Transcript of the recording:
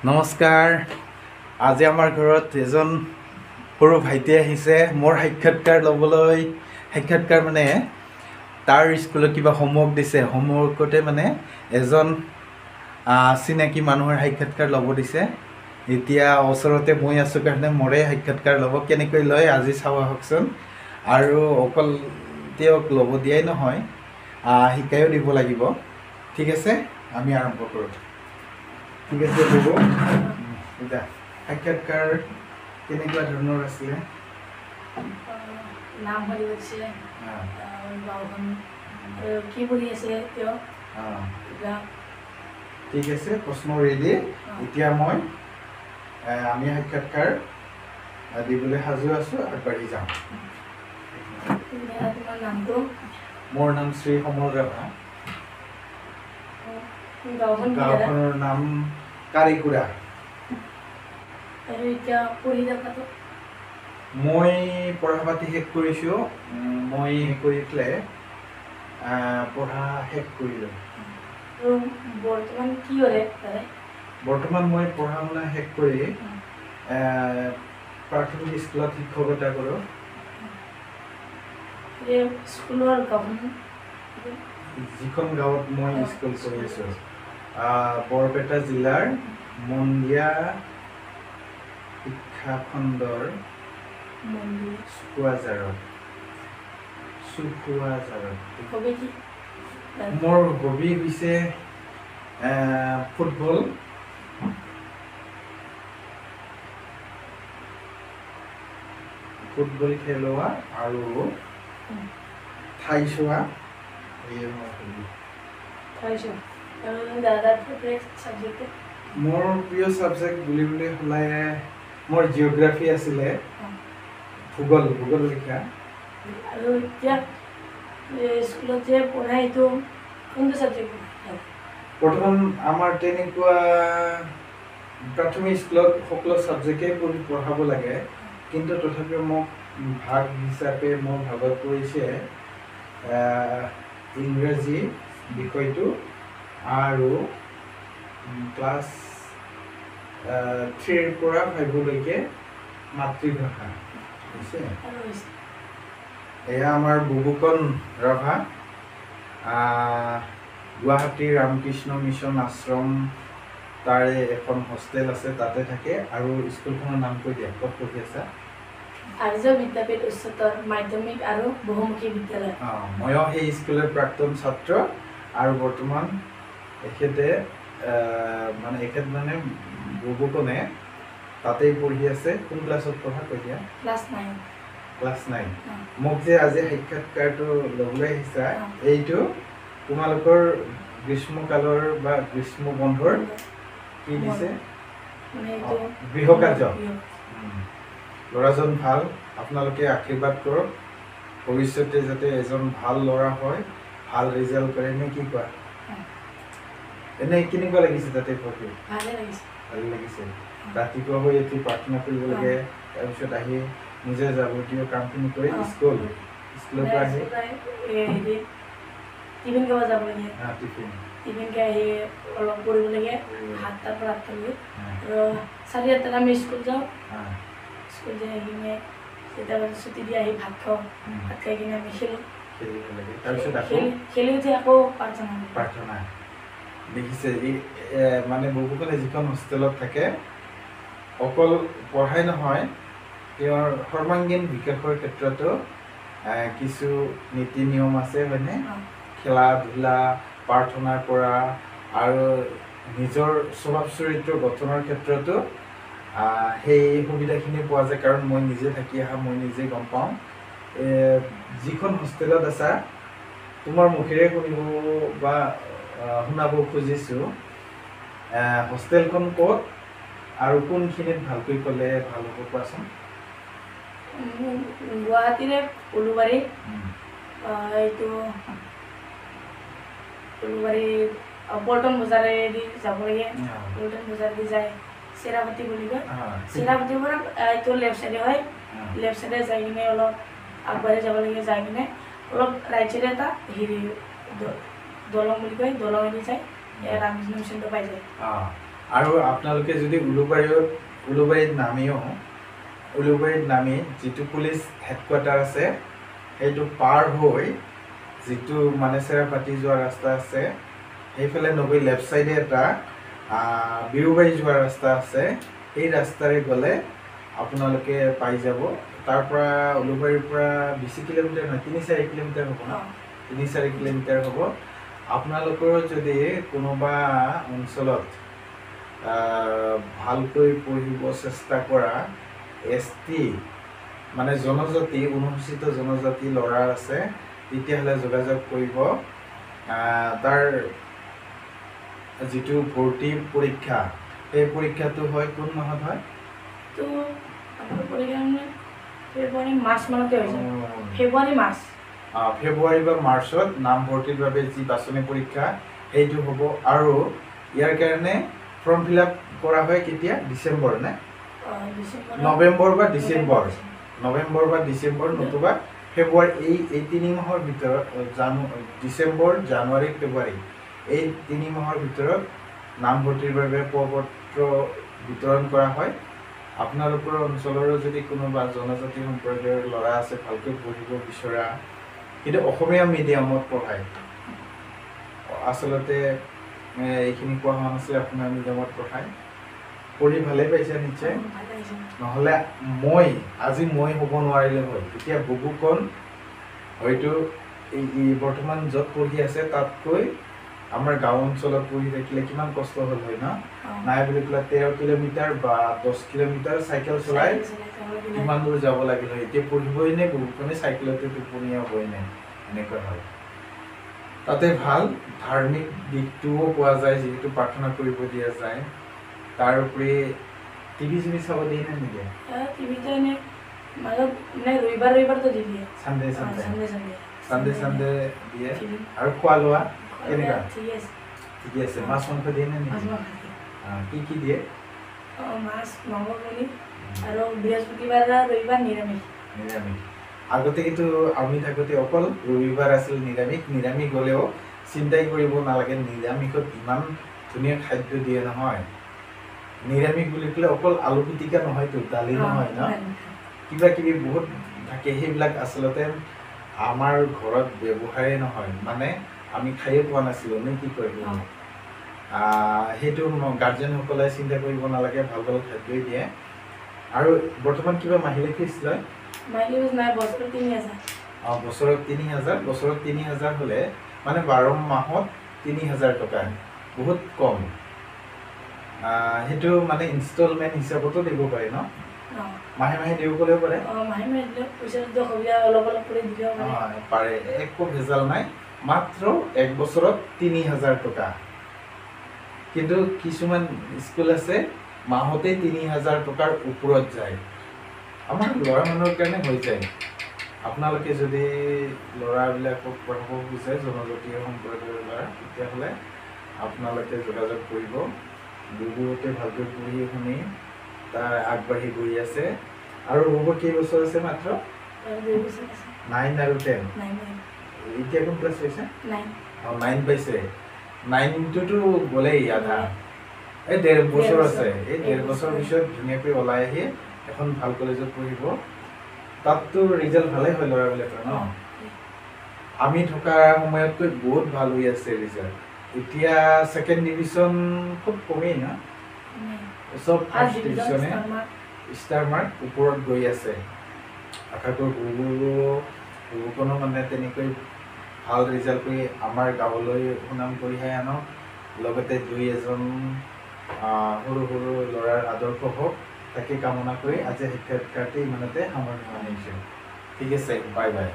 নমস্কাৰ। আজি আমাৰ ঘৰত এজন সৰু ভাইটি আহিছে মোৰ সাক্ষাৎকাৰ ল'বলৈ। সাক্ষাৎকাৰ মানে তাৰ স্কুলত কিবা হোমৱৰ্ক দিছে, হোমৱৰ্কতে মানে এজন চিনাকি মানুহৰ সাক্ষাৎকাৰ ল'ব দিছে। এতিয়া ওচৰতে মই আছোঁ কাৰণে মোৰে সাক্ষাৎকাৰ ল'ব। কেনেকৈ লয় আজি চাওঁ আহকচোন। আৰু অকল তেওঁক ল'ব দিয়াই নহয়, শিকায়ো দিব লাগিব। ঠিক আছে, আমি আৰম্ভ কৰোঁ। ঠিক আছে ববু, এতিয়া সাক্ষাৎকাৰ কেনেকুৱা ধৰণৰ আছিলে? নাম ভৰি গৈছে গাঁওখন কি পঢ়ি আছে তেওঁ। ঠিক আছে, প্ৰশ্ন ৰেডি। এতিয়া আমি সাক্ষাৎকাৰ দিবলৈ সাজু আছোঁ, আগবাঢ়ি যাওঁ। তোমাৰ নামটো? মোৰ নাম শ্ৰী সমল ৰাভা। গাঁওখনৰ নাম কাৰিকুৰা। আৰু এতিয়া পঢ়ি থকাটো? মই পঢ়া পাতি শেষ কৰিছোঁ। মই কৰি পেলাই পঢ়া শেষ কৰিলোঁ। আৰু বৰ্তমান কি কৰে তাৰে? বৰ্তমান মই পঢ়া শুনা শেষ কৰি প্ৰাথমিক স্কুলত শিক্ষকতা কৰোঁ। স্কুলৰ গাঁওখন? যিখন গাঁৱত মই স্কুল কৰি আছোঁ, বৰপেটা জিলাৰ মন্দিয়া শিক্ষা খণ্ডৰ চুকুৱাজাৰত। মোৰ হবি হৈছে ফুটবল। ফুটবল খেলোৱা আৰু ঠাই চোৱা। মোৰ প্ৰিয় ছাবজেক্ট বুলিবলৈ হ'লে মোৰ জিঅ'গ্ৰাফী আছিলে, ভূগোল লিখা। আৰু এতিয়া স্কুলত যে পঢ়াই এইটো কোনটো ছাবজেক্ট? বৰ্তমান আমাৰ তেনেকুৱা প্ৰাথমিক স্কুলত সকলো ছাবজেক্টেই পঢ়াব লাগে, কিন্তু তথাপিও মোক ভাগ হিচাপে মোৰ ভাগত পৰিছে ইংৰাজী বিষয়টো আৰু ক্লাছ 3ৰ পৰা 5লৈকে মাতৃভাষা হৈছে। এয়া আমাৰ বুবুকণ ৰাভা, গুৱাহাটী ৰামকৃষ্ণ মিছন আশ্ৰম তাৰে এখন হোষ্টেল আছে, তাতে থাকে। আৰু স্কুলখনৰ নাম কৈ দিয়া, ক'ত পঢ়ি আছা? আৰ্য বিদ্যাপীঠ উচ্চতৰ মাধ্যমিক আৰু বহুমুখী বিদ্যালয়। ময়ো সেই স্কুলৰ প্ৰাক্তন ছাত্ৰ আৰু বৰ্তমান এখেতে বুবুকণে তাতেই পঢ়ি আছে। কোন ক্লাছত পঢ়া কৈ দিয়া? ক্লাছ 9। মোক যে আজি সাক্ষাৎকাৰটো ল'বলৈ আহিছা, এইটো তোমালোকৰ গ্ৰীষ্মকালৰ বা গ্ৰীষ্ম বন্ধৰ কি দিছে? গৃহ কাৰ্য। ল'ৰাজন ভাল, আপোনালোকে আশীৰ্বাদ কৰক ভৱিষ্যতে যাতে এজন ভাল ল'ৰা হয়, ভাল ৰিজাল্ট কৰে। নে কি কোৱা? এনেই কেনেকুৱা লাগিছে তাতে পঢ়ি? ভালে লাগিছে। ৰাতিপুৱা হৈ উঠি প্ৰাৰ্থনা কৰিব লাগে, তাৰপিছত আহি নিজে যাৱতীয় কামখিনি কৰি স্কুলৰ পৰা আহি টিফিন খাব যাব লাগে। টিফিন খাই আহি অলপ পঢ়িব লাগে, 7টাৰ পৰা 8টালৈকে। আৰু 4:30 আমি স্কুল যাওঁ। স্কুল যাই আহি কিনে তেতিয়া ছুটি দি আহি ভাত খাওঁ। ভাত খাই কিনে আমি খেলোঁ। খেলি উঠি আকৌ প্ৰাৰ্থনা। দেখিছে, বুবুকণে যিখন হোষ্টেলত থাকে, অকল পঢ়াই নহয়, তেওঁৰ সৰ্বাংগীন বিকাশৰ ক্ষেত্ৰতো কিছু নীতি নিয়ম আছে, হয়নে? খেলা ধূলা, প্ৰাৰ্থনাৰ পৰা আৰু নিজৰ স্বভাৱ চৰিত্ৰ গঠনৰ ক্ষেত্ৰতো সেই সুবিধাখিনি পোৱা যায়। কাৰণ মই নিজে থাকি অহা, মই নিজে গম পাওঁ। যিখন হোষ্টেলত আছা, তোমাৰ মুখেৰে শুনাব খুজিছোঁ, হোষ্টেলখন ক'ত আৰু কোনখিনিত ভালকৈ ক'লে ভাল হ'ব কোৱাচোন? গুৱাহাটীৰে উলুবাৰী। এইটো উলুবাৰী পল্টন বজাৰেদি যাব লাগে। পল্টন বজাৰেদি যায় চেৰাপতি বুলি কয়। চেৰাপতিৰ পৰা এইটো লেফ্ট চাইডে হয়। লেফ্ট চাইডে যাই কিনে অলপ আগবাঢ়ি যাব লাগে। যাই কিনে অলপ ৰাইট চাইডে এটা দলং বুলি কয়, দলঙেদি যায় ৰামকৃষ্ণ মিছনটো পাই যায়। আৰু আপোনালোকে যদি উলুবাৰীত নামি যিটো পুলিচ হেডকোৱাৰ্টাৰ আছে সেইটো পাৰ হৈ যিটো মানে চেৰাপাতি যোৱা ৰাস্তা আছে সেইফালে নগৈ লেফ্ট চাইডে এটা বিৰুবাৰী যোৱা ৰাস্তা আছে। সেই ৰাস্তাৰে গ'লে আপোনালোকে পাই যাব। তাৰ পৰা উলুবাৰীৰ পৰা 20 কিলোমিটাৰ নহয়, 3-4 কিলোমিটাৰ হ'ব ন, 3-4 কিলোমিটাৰ হ'ব। আপোনালোকৰ যদি কোনোবা অঞ্চলত ভালকৈ পঢ়িব চেষ্টা কৰা ST মানে জনজাতি, অনুসূচিত জনজাতি ল'ৰা আছে তেতিয়াহ'লে যোগাযোগ কৰিব। তাৰ যিটো ভৰ্তি পৰীক্ষা সেই পৰীক্ষাটো হয় কোন মাহত হয়? তো আমাৰ পৰীক্ষা ফেব্ৰুৱাৰী মাৰ্চ মানতে হৈ যায়। ফেব্ৰুৱাৰী বা মাৰ্চত নামভৰ্তিৰ বাবে যি বাছনি পৰীক্ষা সেইটো হ'ব। আৰু ইয়াৰ কাৰণে ফৰ্ম ফিল আপ কৰা হয় কেতিয়া? ডিচেম্বৰ নে নৱেম্বৰ বা ডিচেম্বৰ, নতুবা ফেব্ৰুৱাৰী। এই 3 মাহৰ ভিতৰত ডিচেম্বৰ, জানুৱাৰী, ফেব্ৰুৱাৰী এই 3 মাহৰ ভিতৰত নামভৰ্তিৰ বাবে প্ৰপত্ৰ বিতৰণ কৰা হয়। আপোনালোকৰ অঞ্চলৰো যদি কোনোবা জনজাতি সম্প্ৰদায়ৰ ল'ৰা আছে ভালকৈ পঢ়িব বিচৰা, কিন্তু অসমীয়া মিডিয়ামত পঢ়ায়, আচলতে এইখিনি কোৱা হোৱা নাছিলে, অসমীয়া মিডিয়ামত পঢ়ায়, পঢ়ি ভালেই পাইছে নিশ্চয়। নহ'লে আজি মই হ'ব নোৱাৰিলে হয়, এতিয়া বুবুকণ হয়তো এই বৰ্তমান য'ত পঢ়ি আছে তাতকৈ আমাৰ গাঁও অঞ্চলত পঢ়ি থাকিলে কিমান কষ্ট হ'ল হয় ন? নাই বুলি পেলাই 13 কিলোমিটাৰ বা 10 কিলোমিটাৰ চাইকেল চলাই কিমান দূৰ যাব লাগিল হয়। এতিয়া পঢ়িবই নে বুবুকণে চাইকেলতে টোপনিয়া হয় নে? এনেকুৱা হয়। তাতে ভাল ধাৰ্মিক দিশটোও পোৱা যায়, যিহেতু প্ৰাৰ্থনা কৰিব দিয়া যায়। তাৰ উপৰি টিভি চাব দিয়ে নে নিদিয়ে? টিভিটো এনে মাজত মানে ৰবিবাৰটো দি দিয়ে, চানডে দিয়ে। আৰু খোৱা লোৱা কেনেকুৱা? ঠিকে আছে। মাছ মাংস দিয়ে নে নিদিয়ে? কি দিয়ে? মাছ, মাংস, পনীৰ আৰু বৃহস্পতিবাৰ ৰবিবাৰ নিৰামিষ। আগতে কিন্তু আমি থাকোঁতে অকল ৰবিবাৰ আছিল নিৰামিষ গ'লেও চিন্তাই কৰিব নালাগে, নিৰামিষত ইমান ধুনীয়া খাদ্য দিয়ে নহয়। নিৰামিষ বুলি ক'লে অকল আলু পিটিকা নহয়তো, দালি নহয় ন, কিবা কিবি বহুত থাকে। সেইবিলাক আচলতে আমাৰ ঘৰত ব্যৱহাৰেই নহয়, মানে আমি খায়ে পোৱা নাছিলোঁ নে কি কয়? সেইটো গাৰ্জেনসকলে চিন্তা কৰিব নালাগে, ভাল খাদ্যই দিয়ে। আৰু বৰ্তমান কিবা মাহিলী ফিজ লয়? বছৰত 3,000। বছৰত 3,000 হ'লে মানে 12 মাহত 3,000 টকা, বহুত কম। সেইটো মানে ইনষ্টলমেণ্ট হিচাপতো দিব পাৰে ন? মাহে দিব ক'লেও পাৰে? পাৰে, একো ভেজাল নাই। মাত্ৰ 1 বছৰত 3,000 টকা। কিন্তু কিছুমান স্কুল আছে মাহতে 3,000 টকাৰ ওপৰত যায়। আমাৰ ল'ৰা মানুহৰ কাৰণে হৈ যায়। আপোনালোকে যদি ল'ৰাবিলাকক পঢ়াব বিচাৰে জনজাতীয় সম্প্ৰদায়ৰ ল'ৰা, তেতিয়াহ'লে আপোনালোকে যোগাযোগ কৰিব। বুবুহঁতে ভালকৈ পঢ়ি শুনি তাৰ আগবাঢ়ি গৈ আছে। আৰু বুবুৰ কেইবছৰ আছে? মাত্ৰ 9 আৰু 10। এতিয়া কোন ক্লাছ পাইছে? 9 পাইছে। 9টোতো গ'লেই আধা। এই 1.5 বছৰ আছে। এই 1.5 বছৰৰ পিছত ধুনীয়াকৈ ওলাই আহি এখন ভাল কলেজত পঢ়িব। তাততো ৰিজাল্ট ভালেই হয় ল'ৰাবিলাকৰ ন? আমি থকা সময়তকৈ বহুত ভাল হৈ আছে ৰিজাল্ট। এতিয়া 2nd ডিভিজন খুব কমেই ন? চব 1st ডিভিজনে ষ্টাৰ মাৰ্ক ওপৰত গৈ আছে। আশা কৰোঁ বুবুকণো মানে তেনেকৈ ভাল ৰিজাল্ট কৰি আমাৰ গাঁৱলৈ সুনাম কঢ়িয়াই আনক। লগতে 2-এজন সৰু ল'ৰাৰ আদৰ্শ হওক, তাকে কামনা কৰি আজি সাক্ষাৎকাৰটি ইমানতে সামৰণি মাৰিছোঁ। ঠিক আছে, বাই বাই।